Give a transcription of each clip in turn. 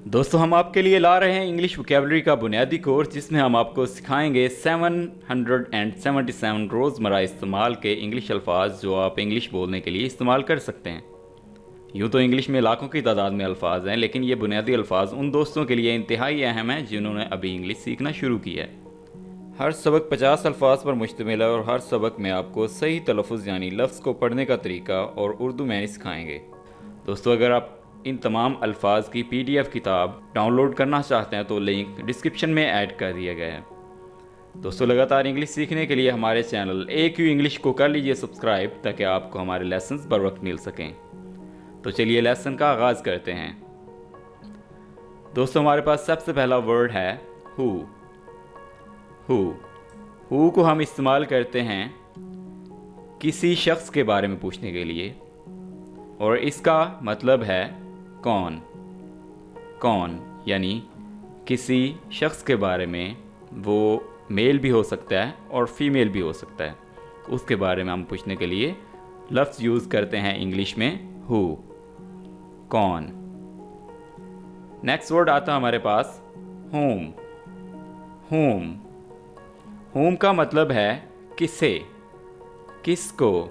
दोस्तों हम आपके लिए ला रहे हैं इंग्लिश वोकेबलरी का बुनियादी कोर्स जिसमें हम आपको सिखाएंगे 777 रोज़मर्रा इस्तेमाल के इंग्लिश अल्फाज जो आप इंग्लिश बोलने के लिए इस्तेमाल कर सकते हैं। यूँ तो इंग्लिश में लाखों की तादाद में अल्फाज हैं, लेकिन ये बुनियादी अल्फाज उन दोस्तों के लिए इंतहाई अहम हैं जिन्होंने अभी इंग्लिश सीखना शुरू किया है। हर सबक 50 अल्फाज पर मुश्तमिल है और हर सबक में आपको सही तलफ़ुज़ यानी लफ्ज़ को पढ़ने का तरीका और उर्दू में सिखाएंगे। दोस्तों अगर आप इन तमाम अल्फाज की PDF किताब डाउनलोड करना चाहते हैं तो लिंक डिस्क्रिप्शन में ऐड कर दिया गया है। दोस्तों लगातार इंग्लिश सीखने के लिए हमारे चैनल AQ इंग्लिश को कर लीजिए सब्सक्राइब ताकि आपको हमारे लेसन्स बर वक्त मिल सकें। तो चलिए लेसन का आगाज़ करते हैं। दोस्तों हमारे पास सबसे पहला वर्ड है हु। हु को हम इस्तेमाल करते हैं किसी शख्स के बारे में पूछने के लिए और इसका मतलब है कौन। कौन यानी किसी शख्स के बारे में, वो मेल भी हो सकता है और फीमेल भी हो सकता है, उसके बारे में हम पूछने के लिए लफ्ज़ यूज़ करते हैं इंग्लिश में हु, कौन। नेक्स्ट वर्ड आता है हमारे पास होम। होम होम का मतलब है किसे, किसको,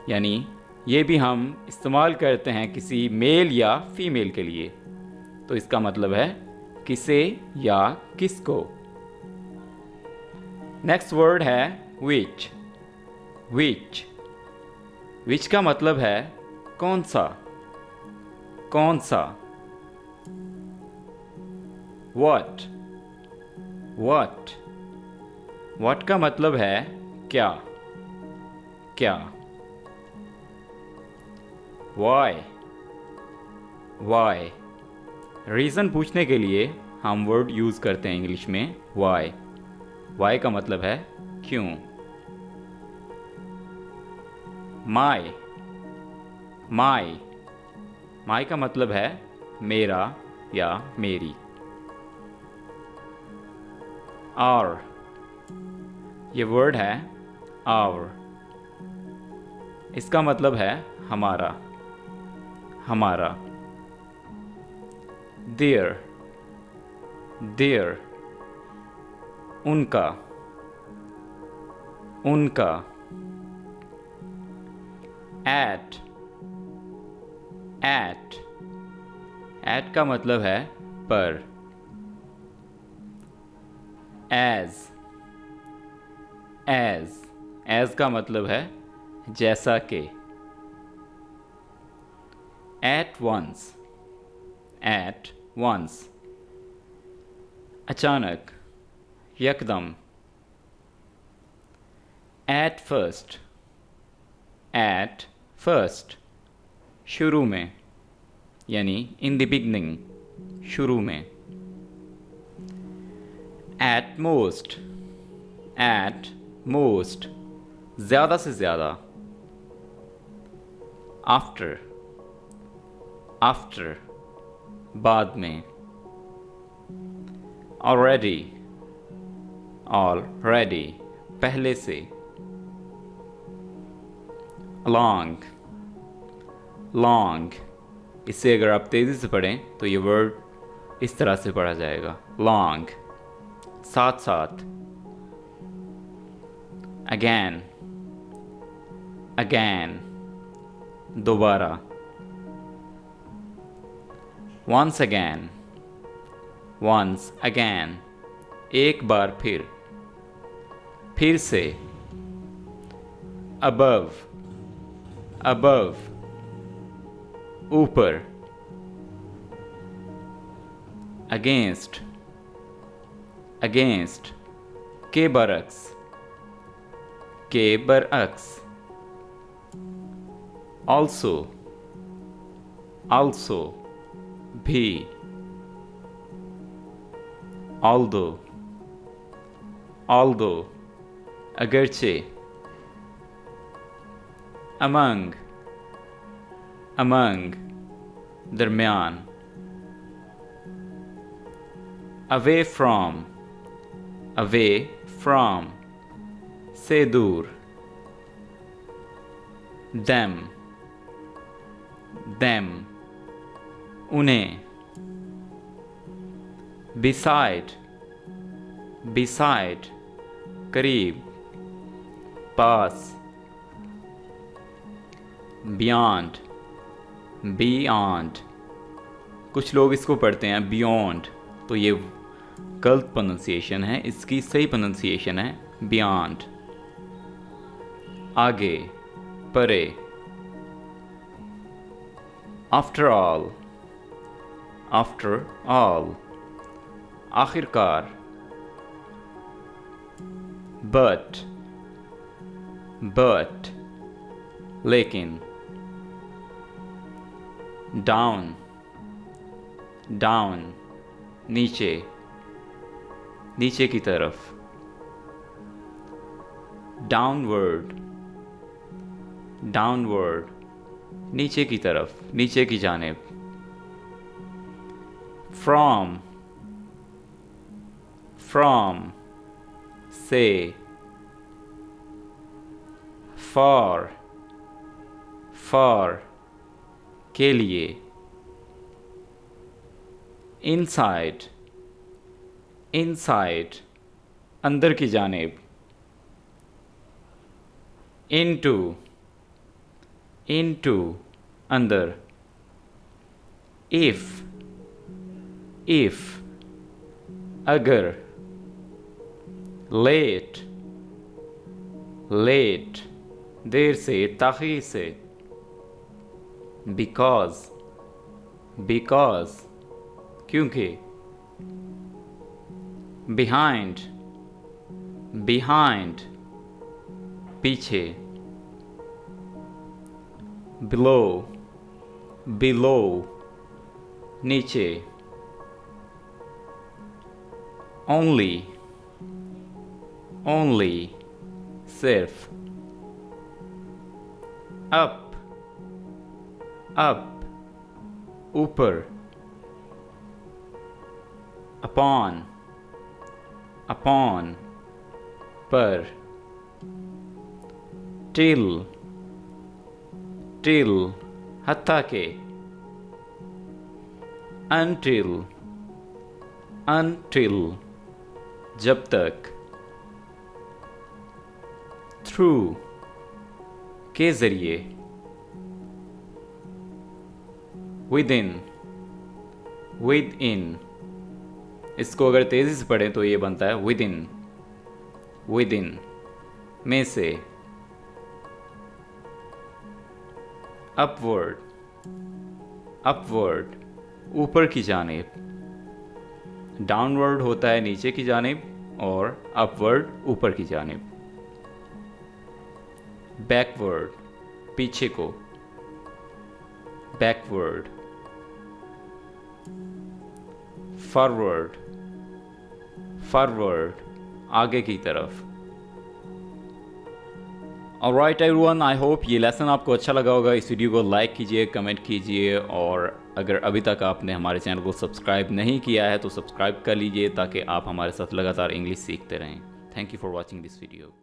यानी ये भी हम इस्तेमाल करते हैं किसी मेल या फीमेल के लिए, तो इसका मतलब है किसे या किसको। नेक्स्ट वर्ड है विच। विच विच का मतलब है कौन सा, कौन सा। व्हाट। व्हाट व्हाट का मतलब है क्या, क्या। वाई। वाई रीज़न पूछने के लिए हम वर्ड यूज़ करते हैं इंग्लिश में वाई। वाई का मतलब है क्यों। माई। माई माई का मतलब है मेरा या मेरी। आवर ये वर्ड है आवर, इसका मतलब है हमारा, हमारा। देयर। देयर उनका, उनका। एट। एट एट का मतलब है पर। एज। एज एज का मतलब है जैसा कि। Eight once. एट वंस अचानक, यकदम। At first. एट फर्स्ट शुरू में, यानी इन द बिगनिंग, शुरू में। At most. एट मोस्ट ज़्यादा से ज़्यादा। आफ्टर। आफ्टर बाद में। ऑलरेडी। ऑलरेडी पहले से। लॉन्ग। लॉन्ग इसे अगर आप तेज़ी से पढ़ें तो ये वर्ड इस तरह से पढ़ा जाएगा लॉन्ग, साथ साथ। अगैन। अगैन दोबारा। Once again. वंस अगैन एक बार फिर से। अबव। अबव ऊपर। अगेंस्ट। अगेंस्ट के बरक्स, के बरअक्स। ऑल्सो। ऑल्सो भी। ऑल्दो। ऑल्दो अगरचे। अमंग। अमंग दरमियान। Away from. अवे फ्रॉम से दूर। them them उन्हें। beside, beside, करीब, पास, beyond, beyond, कुछ लोग इसको पढ़ते हैं beyond, तो ये गलत प्रोनंसिएशन है, इसकी सही प्रोनंसिएशन है beyond। आगे, परे, after all, after all, आखिरकार, but, but, लेकिन, down, down, नीचे, नीचे की तरफ, downward, downward, नीचे की तरफ, नीचे की जानिब, from, from, से, far, far, के लिए, inside, inside, अंदर की जानिब, into, into, अंदर, if, if, अगर, late, late, देर से, ताख़ीर से, because, because, क्योंकि, behind, behind, पीछे, below, below, नीचे, only, only, सिर्फ, up, up, ऊपर, upon, upon, पर, till, till, हत्ता के, until, until, जब तक, through, के ज़रिए, within, within, इसको अगर तेज़ी से पढ़ें तो ये बनता है within, within, में से, upward, upward, ऊपर की जानिब, downward होता है नीचे की जानिब और upward ऊपर की जानिब, backward, पीछे को, backward, forward, forward, आगे की तरफ। ऑलराइट एवरीवन, आई होप ये लेसन आपको अच्छा लगा होगा। इस वीडियो को लाइक कीजिए, कमेंट कीजिए और अगर अभी तक आपने हमारे चैनल को सब्सक्राइब नहीं किया है तो सब्सक्राइब कर लीजिए ताकि आप हमारे साथ लगातार इंग्लिश सीखते रहें। Thank you for watching this video.